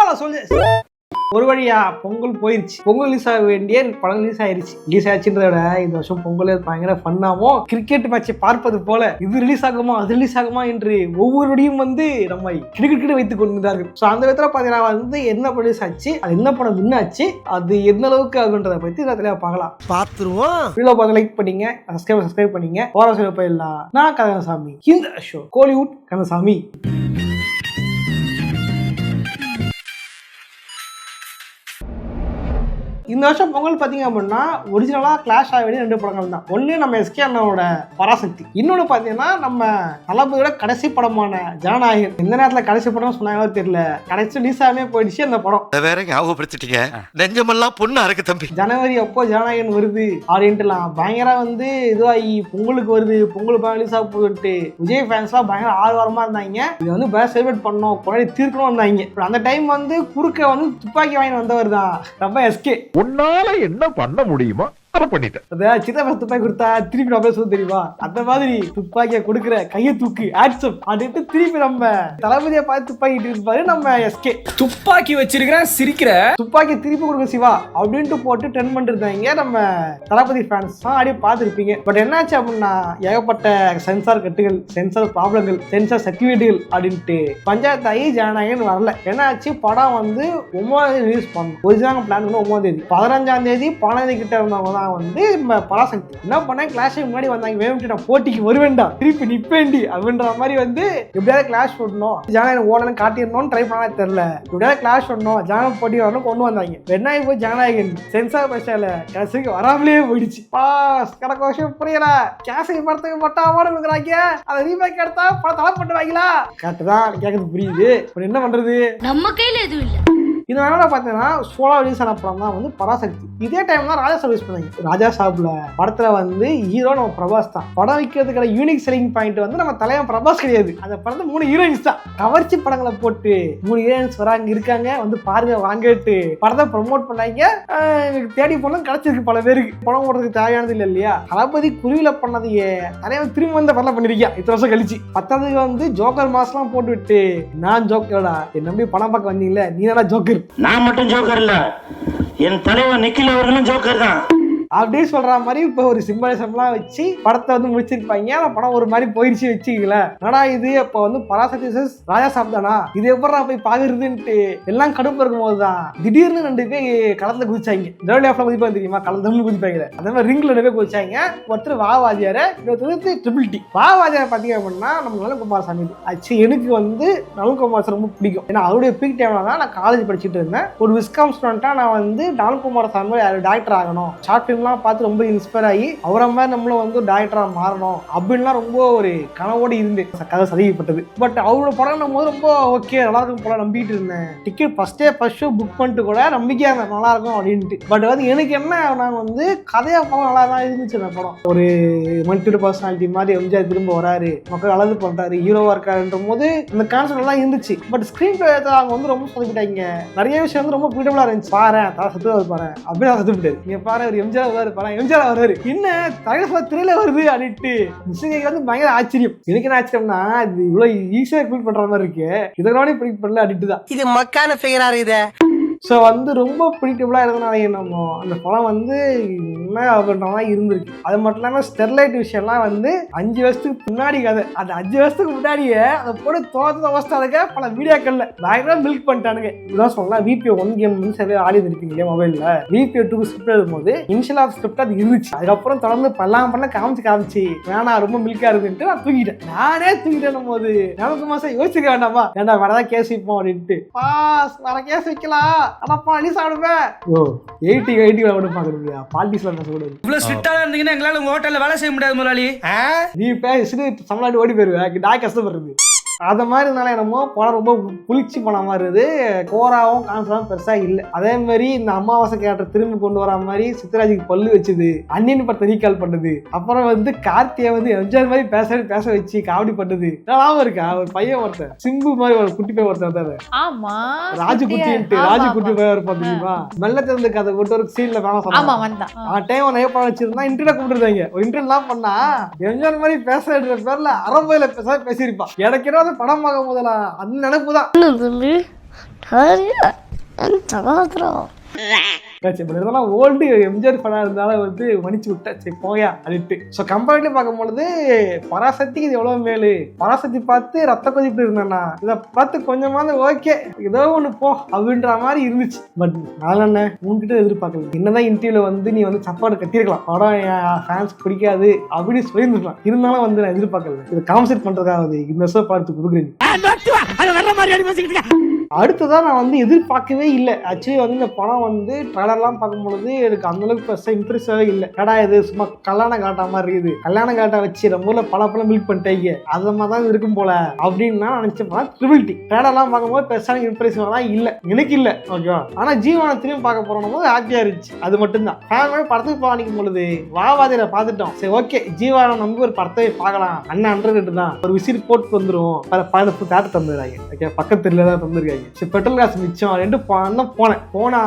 நான் சொல்லு. ஒரு வழியா பொங்கல் போயிருச்சு. பொங்கல் ரிலீஸ் ஆக வேண்டிய படம் ரிலீஸ் ஆயிருச்சு. ரிலீஸ் ஆச்சுன்றத விட இந்த வருஷம் பொங்கல் பயங்கர ஃபன்னாமோ கிரிக்கெட் மேட்சை பார்ப்பது போல இது ரிலீஸ் ஆகுமா அது ரிலீஸ் ஆகுமா என்று ஒவ்வொருடையும் நம்மை கிடுக்கிட்டு வைத்துக் கொண்டிருந்தார்கள். ஸோ அந்த விதத்தில் பார்த்தீங்கன்னா என்ன ரிலீஸ் ஆச்சு, அது என்ன படம் முன்னாச்சு, அது எந்த அளவுக்கு ஆகுன்றதை பற்றி நான் தெளிவாக பார்க்கலாம். பார்த்துருவோம். வீடியோ பார்த்து லைக் பண்ணீங்க, சப்ஸ்கிரைப் பண்ணீங்க. போகிற போயிடலாம். நான் கந்தசாமி. இந்த ஷோ கோலிவுட் கந்தசாமி. இந்த வருஷம் பொங்கல் பார்த்தீங்க அப்படின்னா ஒரிஜினலாக கிளாஷ் ஆக வேண்டிய 2 படங்கள் தான். ஒன்று நம்ம எஸ்கே அண்ணாவோட பராசக்தி, இன்னொன்று பார்த்தீங்கன்னா நம்ம தளபதியோட கடைசி படமான ஜனநாயகன். எந்த நேரத்தில் கடைசி படம் சொன்னாங்களோ தெரியல, கடைசி ரிலீஸ் ஆகாமே போயிடுச்சு அந்த படம். வேற ஞாபகப்படுத்திட்டீங்க, நெஞ்சமெல்லாம் பொண்ணு அறக்கு தம்பி. ஜனவரி அப்போ ஜனநாயகன் வருது அப்படின்ட்டுலாம் பயங்கர இதுவாகி பொங்கலுக்கு வருது, பொங்கல் ரிலீஸ் ஆக போகுதுன்ட்டு விஜய் ஃபேன்ஸ்லாம் பயங்கர ஆர்வமா இருந்தாங்க. இது பயங்கர செலிப்ரேட் பண்ணோம், கொண்டாடி தீர்க்கணும் வந்தாங்க. அந்த டைம் குறுக்க துப்பாக்கி வாங்கி வந்தவர் தான் நம்ம எஸ்கே. உன்னால என்ன பண்ண முடியுமோ சித்தப்பா துப்பாக்கி கொடுத்தா திருப்பி நம்ம சொல்ல தெரியுமா, அந்த மாதிரி துப்பாக்கிய கொடுக்குற கையை தூக்கு ஆட்சம் அப்படின்ட்டு திருப்பி நம்ம தளபதியை பார்த்து துப்பாக்கிட்டு இருப்பாரு நம்ம எஸ்கே. துப்பாக்கி வச்சிருக்கிற சிரிக்கிற துப்பாக்கி திருப்பி கொடுக்க சிவா அப்படின்ட்டு போட்டு ட்ரெண்ட் பண்ணிருந்தாங்க நம்ம தளபதி ஃபேன்ஸ் தான் அப்படியே பார்த்துருப்பீங்க. பட் என்னாச்சு அப்படின்னா ஏகப்பட்ட சென்சார் கட்டுகள், சென்சார் ப்ராப்ளங்கள், சென்சார் சர்டிஃபிகேட்டுகள் அப்படின்ட்டு பஞ்சாயத்து ஆகி ஜனநாயகன் வரல. என்னாச்சு, படம் 9 ரிலீஸ் பண்ணணும். ஒரிஜினல் பிளான் 9 தேதி, 15ஆம் தேதி 12 கிட்ட இருந்தவங்க தான் பராசக்தி என்ன பண்ண கிளாஷ் முன்னாடி வந்தாங்க. வேணும்ட்டு நான் போட்டிக்கு வருவேன்டா, திருப்பி நிப்பேண்டி அப்படின்ற மாதிரி எப்படியாவது கிளாஷ் பண்ணணும், ஜனநாயகம் ஓடணும் காட்டிடணும்னு ட்ரை பண்ணா தெரியல. எப்படியாவது கிளாஷ் பண்ணணும், ஜனநாயகம் போட்டி வரணும் கொண்டு வந்தாங்க. வெண்ணாய் போய் ஜனநாயகன் சென்சார் பஸ்டால கேசுக்கு வராமலே போயிடுச்சு. கடக்க வருஷம் புரியல, கேசை படத்துக்கு மட்டும் அவார்டு கொடுக்குறாங்க, அதை ரீமேக் எடுத்தா படம் தலை பண்ணுவாங்களா? கரெக்ட் தான், கேட்கறது புரியுது. என்ன பண்றது, நம்ம கையில எதுவும் இல்லை. இது வேணா பார்த்தீங்கன்னா சோலா ரிலீஸ் ஆன படம் தான் பராசக்தி. இதே டைம் தான் ராஜா சாப் ரிலீஸ் பண்ணாங்க. ராஜா சாப்ல படத்துல ஹீரோ நம்ம பிரபாஸ் தான். படம் வைக்கிறதுக்கான யூனிக் செல்லிங் பாயிண்ட் நம்ம தலைவன் பிரபாஸ் கிடையாது. அந்த படத்தை 3 ஹீரோயின்ஸ் தான். கவர்ச்சி படங்களை போட்டு 3 ஹீரோயின்ஸ் வராங்க இருக்காங்க, பாருங்க வாங்கிட்டு படத்தை ப்ரமோட் பண்ணாங்க. எனக்கு தேடி போனோம் கிடைச்சிருக்கு பல பேருக்கு. படம் ஓடுறதுக்கு தேவையானது இல்லை இல்லையா. தளபதி குருவில பண்ணதையே தலைவன் திரும்ப படம் பண்ணிருக்கியா இத்தனை வருஷம் கழிச்சு. 10வது ஜோக்கர் மாஸ்லாம் போட்டு விட்டு நான் ஜோக்கர்டா என் நம்பி படம் பார்க்க வந்தீங்களே நீ தானே ஜோக்கர். நான் மட்டும் ஜோக்கர் இல்ல, என் தலைவர் நிக்கில் அவர்களும் ஜோக்கர் தான் அப்படியே சொல்ற மாதிரி இப்ப ஒரு சிம்பலிசம்லாம் வச்சு படத்தை முடிச்சிருப்பாங்க. ஆனா படம் ஒரு மாதிரி போயிடுச்சு வச்சுக்கல. ஆனா இது இப்ப பராசக்தி ராஜா சாப் தானா, இது எப்படா போய் பாக்குறதுன்ட்டு எல்லாம் கடுப்பு இருக்கும் போதுதான் திடீர்னு 2 பேர் கலந்து குதிச்சாங்க. ஜெர்மனி ஆஃப்ல குதிப்பா தெரியுமா, கலந்து குதிப்பாங்க. அதே மாதிரி ரிங்ல 2 பேர் குதிச்சாங்க. ஒருத்தர் வாவாதியார, இன்னொருத்தர் ட்ரிபிள் டி. வாவாதியார பாத்தீங்க அப்படின்னா நம்ம நலன்குமார் சாமி. ஆக்சுவலி எனக்கு நலன்குமார் ரொம்ப பிடிக்கும். ஏன்னா அவருடைய பீக் டைம்ல தான் நான் காலேஜ் படிச்சுட்டு இருந்தேன். ஒரு விஸ்காம் ஸ்டூடெண்டா நான் நலன்குமார் சாமி டாக்டர் ஆகணும், ஷார்ட் பார்த்து ரொம்ப இன்ஸ்பயர் ஆகி அவரை மாதிரி நம்மளும் டைரக்டரா மாறணும் அப்படின்லாம் ரொம்ப ஒரு கனவோடு இருந்து கதை சதிக்கப்பட்டது. பட் அவரோட படம் போது ரொம்ப ஓகே நல்லா இருக்கும் போல நம்பிட்டு இருந்தேன். டிக்கெட் ஃபர்ஸ்ட் ஷோ புக் பண்ணிட்டு கூட நம்பிக்கையா நல்லா இருக்கும் அப்படின்ட்டு. பட் எனக்கு என்ன நாங்க கதையா படம் நல்லா தான் இருந்துச்சு. அந்த படம் ஒரு மல்டிபிள் பர்சனாலிட்டி மாதிரி எம்ஜிஆர் திரும்ப வராரு, மக்கள் அழகு பண்றாரு, ஹீரோவா இருக்காருன்ற போது அந்த கான்செப்ட் நல்லா இருந்துச்சு. பட் ஸ்கிரீன் பிளே அவங்க ரொம்ப சொதப்பிட்டாங்க. நிறைய விஷயம் ரொம்ப பியூட்டிஃபுல்லா இருந்துச்சு. பாரு தலை சத்து பாரு அப்படியே சத்துப்பிட்டாரு. நீங்க பாரு ஒரு எம்ஜிஆர் எம்ஜிஆர் வராரு, என்ன திரையில வருது அப்படின்ட்டு பயங்கர ஆச்சரியம். எனக்கு என்ன ஆச்சரியம்னா இது இவ்வளவு ஈஸியா ப்ரிடிக்ட் பண்ற மாதிரி இருக்கு, இதனால ப்ரிடிக்ட் பண்ணல அப்படின்ட்டு தான். இது மக்கான ஃபிகரா இருக்குது. ஸோ ரொம்ப ப்ரிடிக்டபிளா இருந்தனால நம்ம அந்த படம் என்ன ஆகுன்றதா இருந்திருக்கு. அது மட்டும் இல்லாமல் ஸ்டெர்லைட் விஷயம்லாம் 5 வருஷத்துக்கு முன்னாடி கதை. அந்த 5 வருஷத்துக்கு முன்னாடியே அதை போட்டு தோத்த அவஸ்தாலுக்கு பல வீடியோக்கள்ல பயங்கர மில்க் பண்ணிட்டானுங்க. இப்படிதான் சொல்லலாம். VPO 1 கேம் சரியா ஆடி இருப்பீங்க இல்லையா மொபைல்ல. VPO 2 ஸ்கிரிப்ட் எழுதும்போது இனிஷியல் ஆஃப் ஸ்கிரிப்ட் அது இருந்துச்சு. அதுக்கப்புறம் தொடர்ந்து பண்ண காமிச்சு வேணா ரொம்ப மில்கா இருக்குன்ட்டு நான் தூக்கிட்டேன். நானே தூக்கிட்டேன் போது நமக்கு மாசம் யோசிக்க வேண்டாமா, வேண்டாம் வரதான் கேஸ் வைப்போம் அப்படின்ட்டு வர கேஸ் வைக்கலாம். அடப்பா நீ சாப்பிடுவேன் 80 பாக்குறீங்க பாலிட்டிக்ஸ்ல பேசக்கூடாது. இவ்வளவு ஸ்ட்ரிக்டா இருந்தீங்கன்னா எங்களால உங்க ஹோட்டல்ல வேலை செய்ய முடியாது முதலாளி. நீ பேசி சம்பளாட்டி ஓடி போயிருவேன், நான் கஷ்டப்படுறது. அது மாதிரி இருந்தாலும் என்னமோ படம் ரொம்ப புளிச்சு படம் மாதிரி இருக்குது. கோராவும் கான்செப்டும் பெருசா இல்லை. அதே மாதிரி இந்த அமாவாசை கேரக்டர் திரும்பி கொண்டு வர மாதிரி சித்ராஜுக்கு பல்லு வச்சுது, அன்னியன் படத்தை ரீகால் பண்ணது, அப்புறம் கார்த்தியை எம்ஜிஆர் மாதிரி பேச வச்சு காமெடி பண்ணது. நல்லா இருக்கா ஒரு பையன் ஒருத்தன் சிம்பு மாதிரி ஒரு குட்டி பையன் ஒருத்தன் ராஜுகுட்டின்ட்டு ராஜுகுட்டி பையன் இருப்பான் தெரியுமா, மெல்ல திறந்து கதை போட்டு ஒரு சீன்ல வேணாம் சொன்னான். டைம் நிறைய படம் வச்சிருந்தா இன்டர்வியூ கூப்பிட்டுருந்தாங்க. ஒரு இன்டர்வியூ எல்லாம் பண்ணா எம்ஜிஆர் மாதிரி பேசுற பேர்ல அரபையில பேசியிருப்பான். எனக்கு படம் பார்க்கும் போதெல்லாம் அந்த நினைப்பு தான். இதெல்லாம் ஓல்டு எம்ஜிஆர் படம் இருந்தாலும் வந்து மன்னிச்சு விட்டா சரி போயா அப்படின்ட்டு. ஸோ கம்பேரிட்டிவ் பார்க்கும்பொழுது பராசக்திக்கு இது எவ்வளோ மேலு. பராசக்தி பார்த்து ரத்த கொதிப்பு இருந்தேன்னா இதை பார்த்து கொஞ்சமாவது ஓகே ஏதோ ஒன்று போ அப்படின்ற மாதிரி இருந்துச்சு. பட் நான் என்ன உன்கிட்ட எதிர்பார்க்கல. என்னதான் இன்டர்வியூல வந்து நீ வந்து சாப்பாடு கட்டியிருக்கலாம், படம் என் ஃபேன்ஸ் பிடிக்காது அப்படின்னு சொல்லியிருந்துருக்கலாம். இருந்தாலும் வந்து நான் எதிர்பார்க்கல. இதை கான்செப்ட் பண்றதுக்காக இந்த வருஷம் பார்த்து கொடுக்குறேன். அடுத்ததான் நான் வந்து எதிர்பார்க்கவே இல்லை. ஆக்சுவலி வந்து இந்த படம் வந்து ட்ரெய்லர்லாம் பார்க்கும்பொழுது எனக்கு அந்தளவுக்கு பெருசாக இம்ப்ரெஸ்ஸாகவே இல்லை. கடா இது சும்மா கல்யாணம் காட்டா மாதிரி இருக்குது, கல்யாணம் காட்டை வச்சு நம்ம ஊரில் பலம் பில்ட் பண்ணிட்டீங்க அது மாதிரி தான் இருக்கும் போல அப்படின்னு நான் நினச்சேன். ட்ரிபிள் டி ட்ரெய்லர்லாம் பார்க்கும்போது பெருசான இம்ப்ரெசிவாலாம் இல்லை, எனக்கு இல்லை ஓகேவா. ஆனால் ஜீவானத்திலையும் பார்க்க போகிறோம் போது ஹாப்பியாக இருந்துச்சு. அது மட்டும்தான். ஃபேமிலியோட படத்துக்கு பாணிக்கும் பொழுது வாவாதியில் பார்த்துட்டோம். சரி ஓகே ஜீவானம் நம்பி ஒரு படத்தை பார்க்கலாம், அண்ணன் 100 தான் ஒரு விசில் போட்டு வந்துடும். பதினப்பு தேட்டர் தந்துடுறாங்க ஓகே, பக்கத்துல தான் தந்துருக்காங்க. சரி பெட்ரோல் காசு மிச்சம் ரெண்டு போனா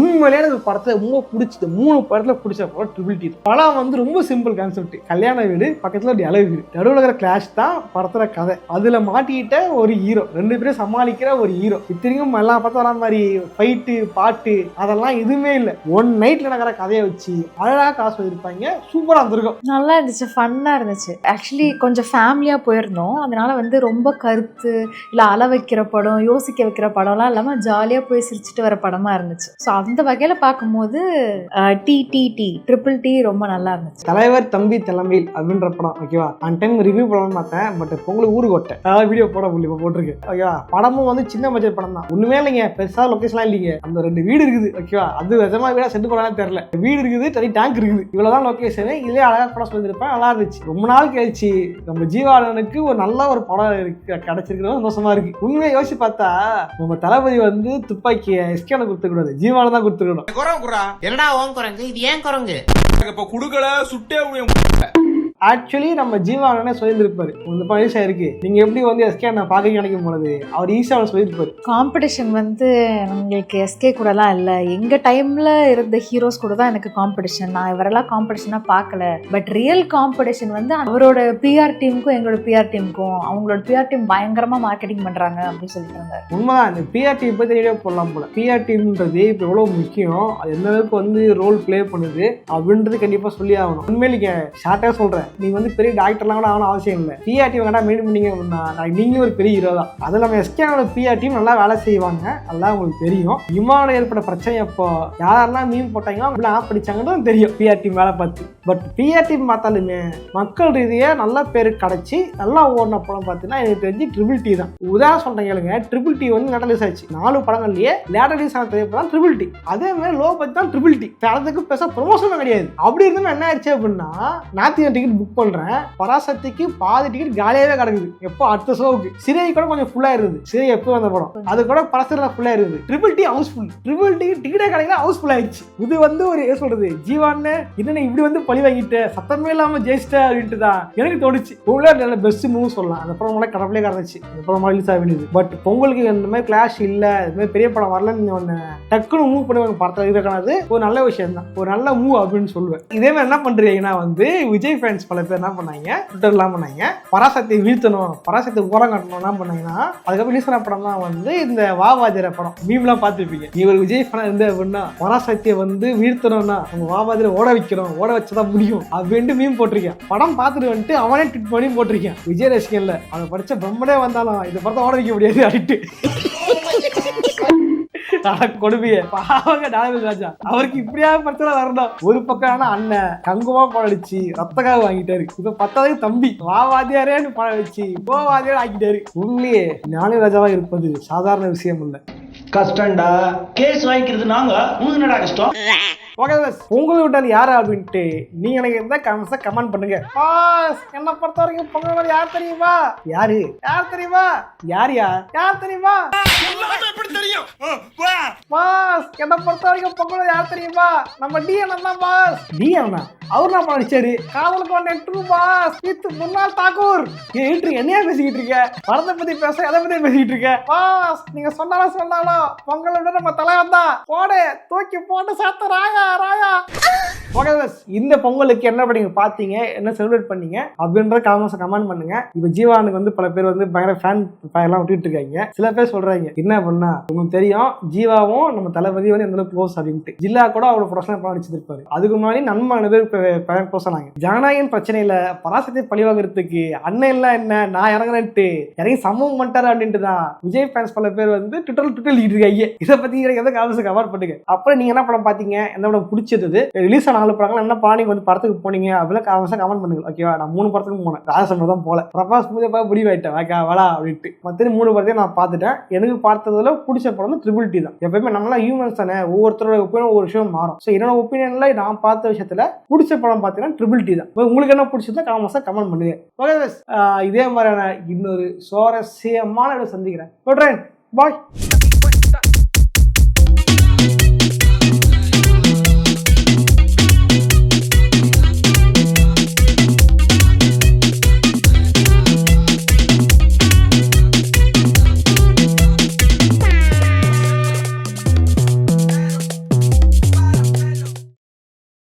உண்மையிலே எனக்கு படத்தை ரொம்ப பிடிச்சது. 3 படத்துல பிடிச்ச படம் ட்ரிபிள் டி. படம் வந்து ரொம்ப சிம்பிள் கான்செப்ட். கல்யாண வீடு பக்கத்துல ஒரு இலை வீடு, நடுவில் இருக்கிற கிளாஷ் தான் படத்துல கதை. அதுல மாட்டிக்கிட்ட ஒரு ஹீரோ, 2 பேரும் சமாளிக்கிற ஒரு ஹீரோ. இத்தனைக்கும் எல்லாம் பார்த்து வர மாதிரி ஃபைட்டு பாட்டு அதெல்லாம் எதுவுமே இல்லை. 1 நைட்ல நடக்கிற கதையை வச்சு அழகா காசு வச்சிருப்பாங்க. சூப்பரா இருந்திருக்கும், நல்லா இருந்துச்சு, ஃபன்னா இருந்துச்சு. ஆக்சுவலி கொஞ்சம் ஃபேமிலியா போயிருந்தோம், அதனால வந்து ரொம்ப கருத்து இல்லை அள வைக்கிற படம் யோசிக்க வைக்கிற படம்லாம் இல்லாமல் ஜாலியாக போய் சிரிச்சுட்டு வர படமா இருந்துச்சு. ஸோ அந்த வகையில் பார்க்கும்போது ட்ரிபிள் டி ரொம்ப நல்லா இருந்துச்சு. தலைவர் தம்பி தலைமையில் அப்படின்ற படம் ஓகேவா. அந்த டைம் ரிவ்யூ படம் பார்த்தேன். பட் பொங்கல் ஊருக்கு ஓட்டேன், அதாவது வீடியோ போட்டிருக்கேன் ஓகேவா. படமும் வந்து சின்ன பட்ஜெட் படம் தான், ஒண்ணுமே இல்லைங்க, பெருசா லொகேஷன்லாம் இல்லைங்க. அந்த 2 வீடு இருக்குது ஓகேவா. அது நிஜமா வீடா செட்டு போடான்னு தெரியல. வீடு இருக்குது, தனி டேங்க் இருக்குது, இவ்வளவுதான் லொகேஷன். இதே அழகா படம் சொல்லியிருப்பேன், நல்லா இருந்துச்சு. ரொம்ப நாள் கழிச்சு நம்ம ஜீவானனுக்கு ஒரு நல்ல ஒரு படம் கிடைச்சிருக்கிறது சந்தோஷமா இருக்கு. உண்மையை யோசிச்சு பார்த்தா நம்ம தளபதி வந்து துப்பாக்கி எஸ்கேன கொடுத்துக்க கூடாது, ஜீவான தான் கொடுத்துக்கணும். என்னடா ஓன் குரங்கு இது ஏன் குரங்கு இப்ப குடுக்கல சுட்டே ஆக்சுவலி நம்ம ஜீவானே சொல்லியிருப்பாரு, இந்த பைசா இருக்கு நீங்க எப்படி வந்து எஸ்கே நான் பார்க்க நினைக்கும் பொழுது அவர் ஈஸியாக சொல்லியிருப்பாரு. காம்படிஷன் வந்து உங்களுக்கு எஸ்கே கூடலாம் இல்லை, எங்க டைம்ல இருந்த ஹீரோஸ் கூட தான் எனக்கு காம்படிஷன். நான் இவரெல்லாம் காம்படிஷனா பார்க்கல. பட் ரியல் காம்படிஷன் வந்து அவரோட பிஆர் டீமுக்கும் எங்களோட பிஆர் டீமுக்கும். அவங்களோட பிஆர் டீம் பயங்கரமா மார்க்கெட்டிங் பண்றாங்க அப்படின்னு சொல்லிட்டாங்க. உண்மைதான், இந்த பிஆர் டீம் பத்தி வீடியோ போடலாம் போல. பிஆர் டீம்ன்றது இப்போ எவ்வளவு முக்கியம், அது எந்த அளவுக்கு வந்து ரோல் பிளே பண்ணுது அப்படின்றது கண்டிப்பா சொல்லி ஆகணும். உண்மையிலேங்க ஷார்ட்டா சொல்றேன், நீங்க வந்து பெரிய டாக்டர்லாம் கூட ஆகணும் அவசியம் இல்லை. பிஆர் டீம் கண்டா மெயின் பண்ணீங்க அப்படின்னா நீங்களும் ஒரு பெரிய ஹீரோ தான். அது நம்ம எஸ்கேனோட பிஆர் டீம் நல்லா வேலை செய்வாங்க, நல்லா உங்களுக்கு தெரியும். விமானம் ஏற்பட்ட பிரச்சனை அப்போ யாரெல்லாம் மீன் போட்டாங்களோ அப்படிலாம் ஆஃப் படிச்சாங்கன்னு தெரியும் பிஆர் டீம் வேலை பார்த்து. பட் பிஆர் டீம் பார்த்தாலுமே மக்கள் ரீதியாக நல்ல பேர் கிடைச்சி நல்லா ஓடின படம் பார்த்தீங்கன்னா எனக்கு தெரிஞ்சு ட்ரிபிள் டி தான். உதாரணம் சொல்றேன் கேளுங்க, ட்ரிபிள் டி வந்து லேட்டர் ரிலீஸ் ஆச்சு. 4 படங்கள்லயே லேட்டர் ரிலீஸ் ஆன திரைப்படம் ட்ரிபிள் டி. அதே மாதிரி லோ பட்ஜெட் தான் ட்ரிபிள் டி. அதுக்கு பெருசாக ப்ரொமோஷனும் கிடையாது. அப்படி இருந்தும் என்ன ஆயிடுச்சு அப்படின்னா நாத்தியம் டிக்கெட் புக் பண்றேன், பராசக்திக்கு பாதி டிக்கெட் காலியாவே கிடக்குது. எப்போ அடுத்த ஷோவுக்கு சிறை கூட கொஞ்சம் ஃபுல்லா இருந்தது. சிறை எப்போ வந்த படம் அது கூட பரசரில் ஃபுல்லா இருந்தது. Triple D housefull. Triple D டிக்கெட்டே கிடைக்கல, ஹவுஸ்ஃபுல் ஆயிடுச்சு. இது வந்து ஒரு சொல்றது ஜீவான்னு என்ன இப்படி வந்து பழி வாங்கிட்டு சத்தமே இல்லாம ஜெயிச்சிட்ட அப்படின்ட்டு தான் எனக்கு தோணுச்சு. நல்ல பெஸ்ட் மூவ் சொல்லலாம். அந்த படம் கடவுளே கடந்துச்சு, அந்த படம் ரிலீஸ் ஆக வேண்டியது. பட் பொங்கலுக்கு இந்த மாதிரி கிளாஷ் இல்ல, இந்த மாதிரி பெரிய படம் வரலன்னு ஒன்று டக்குன்னு மூவ் பண்ணுவாங்க. படத்தில் இருக்கானது ஒரு நல்ல விஷயம் தான், ஒரு நல்ல மூவ் அப்படின்னு சொல்லுவேன். இதே மாதிரி என்ன பண்றீங்கன்னா வந்து விஜய் ஃபேன்ஸ் பல பேர் என்ன பண்ணாங்க, ட்விட்டர்லாம் பண்ணாங்க, பராசக்தியை வீழ்த்தணும், பராசக்தி ஓரம் காட்டணும். என்ன பண்ணாங்கன்னா அதுக்கப்புறம் ரிலீஸ் ஆன படம் தான் வந்து இந்த வாவாதிர படம். மீம்லாம் பார்த்துருப்பீங்க. இவர் விஜய் ஃபேனா இருந்து அப்படின்னா பராசக்தியை வந்து வீழ்த்தணும்னா அவங்க வாவாதிர ஓட வைக்கிறோம், ஓட வச்சதான் முடியும் அப்படின்ட்டு மீம் போட்டிருக்கேன். படம் பார்த்துட்டு வந்துட்டு அவனே ட்விட் பண்ணி போட்டிருக்கேன், விஜய் ரசிகன்ல அதை படிச்ச பிரம்மனே வந்தாலும் இந்த படத்தை ஓட வைக்க முடியாது அப்படின்ட்டு. கொடுமைய பாவங்க டாலிவுட் ராஜா, அவருக்கு இப்படியா பிரச்சனை வரணும். ஒரு பக்கம் அண்ணன் கங்குமா படம் அடிச்சு ரத்தக்காக வாங்கிட்டாரு. இப்ப 10வது தம்பி வாவாதியாரேன்னு படம் வச்சு போவாதியாரே ஆக்கிட்டாரு. உண்மையே ஞானி ராஜாவா இருப்பது சாதாரண விஷயம் இல்ல, கஷ்டம்டா. கேஸ் வாங்கிக்கிறது நாங்க, உங்களுக்கு என்னடா கஷ்டம்? பொங்கல் விட்டால் யாரு அப்படின்ட்டு நீங்க எனக்கு எந்த கமெண்ட் பண்ணுங்க. என்ன பொறுத்த வரைக்கும் பொங்கல் யார் தெரியுமா? யாரு யார் தெரியுமா? யார் தெரியுமா? என்னை பொறுத்த வரைக்கும் பொங்கல் யார் தெரியுமா? நம்ம டிஎன் தான் பாஸ். டிஎன் அவர் நான் நடிச்சாரு காதலுக்கு ஒன்று பாஸ் வித் முன்னாள் தாக்கூர். என்னையா பேசிக்கிட்டு இருக்க? படத்தை பத்தி பேச எதை பத்தி பேசிக்கிட்டு இருக்க பாஸ்? நீங்க சொன்னாலும் பொங்கல் விட நம்ம தலைவன் தான். போடு தூக்கி போட்டு சேர்த்து ராயா ராயா. ஓகே இந்த பொங்கலுக்கு என்ன பண்ணீங்க பார்த்தீங்க, என்ன செலிப்ரேட் பண்ணீங்க அப்படின்ற கமெண்ட் பண்ணுங்க. இப்போ ஜீவானுக்கு வந்து பல பேர் வந்து பயங்கர ஃபேன் எல்லாம் விட்டுட்டு இருக்காங்க. சில பேர் சொல்றாங்க என்ன பண்ணா உங்களுக்கு தெரியும் ஜீவாவும் நம்ம தளபதி வந்து எந்த க்ளோஸ் அப்படின்ட்டு. ஜில்லா கூட அவரோட ப்ரொஃபஷனல் படம் நடிச்சிருப்பாரு. அதுக்கு முன்னாடி நன்மை பேர் பேசினாங்க. ஜனநாயகன் பிரச்சனையில பராசத்தை பழிவாகிறதுக்கு அண்ணன் எல்லாம் என்ன நான் இறங்குறேன்ட்டு இறங்கி சம்பவம் பண்ணிட்டாரு அப்படின்ட்டு தான் விஜய் ஃபேன்ஸ் பல பேர் வந்து ட்விட்டர் இருக்காங்க. இதை பத்தி எதை கவர் பண்ணுங்க. அப்புறம் நீங்க என்ன படம் பாத்தீங்க, எந்த படம் பிடிச்சது, ரிலீஸ் ஆன 4 படங்கள் என்ன படம் வந்து படத்துக்கு போனீங்க அப்படின்னு கமெண்ட் பண்ணுங்க. ஓகேவா? நான் 3 படத்துக்கும் போனேன். ராஜசம்பர் தான் போல. பிரபாஸ் மூதியா முடிவாயிட்டேன் வாடா அப்படின்ட்டு. மற்ற 3 படத்தையும் நான் பார்த்துட்டேன். எனக்கு பார்த்ததுல பிடிச்ச படம் வந்து ட்ரிபிள் டி தான். எப்பயுமே நம்மளாம் ஹியூமன்ஸ் தானே, ஒவ்வொருத்தரோட ஒப்பீனியன் ஒவ்வொரு விஷயம் மாறும். ஸோ என்னோட ஒப்பீனியன்ல நான் பார்த்த விஷயத்துல பிடிச்ச படம் பார்த்தீங்கன்னா ட்ரிபிள் டி தான். உங்களுக்கு என்ன பிடிச்சதோ கமெண்ட் பண்ணுங்க. ஓகே இதே மாதிரியான இன்னொரு சுவாரஸ்யமான சந்திக்கிறேன். பாய்.